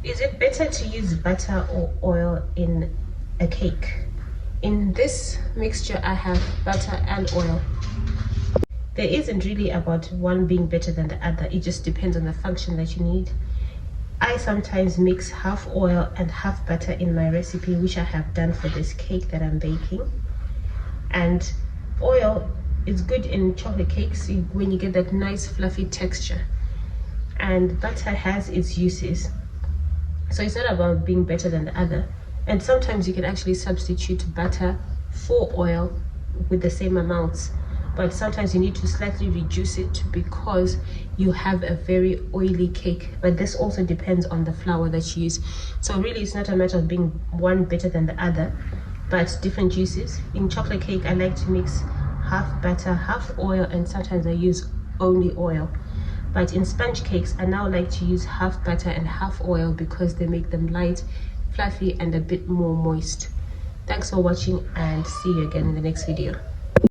Is it better to use butter or oil in a cake? In this mixture, I have butter and oil. There isn't really about one being better than the other. It just depends on the function that you need. I sometimes mix half oil and half butter in my recipe, which I have done for this cake that I'm baking. And oil is good in chocolate cakes when you get that nice fluffy texture. And butter has its uses. So it's not about being better than the other. And sometimes you can actually substitute butter for oil with the same amounts. But sometimes you need to slightly reduce it because you have a very oily cake. But this also depends on the flour that you use. So really it's not a matter of being one better than the other, but different juices. In chocolate cake, I like to mix half butter, half oil, and sometimes I use only oil. But in sponge cakes, I now like to use half butter and half oil because they make them light, fluffy, and a bit more moist. Thanks for watching, and see you again in the next video.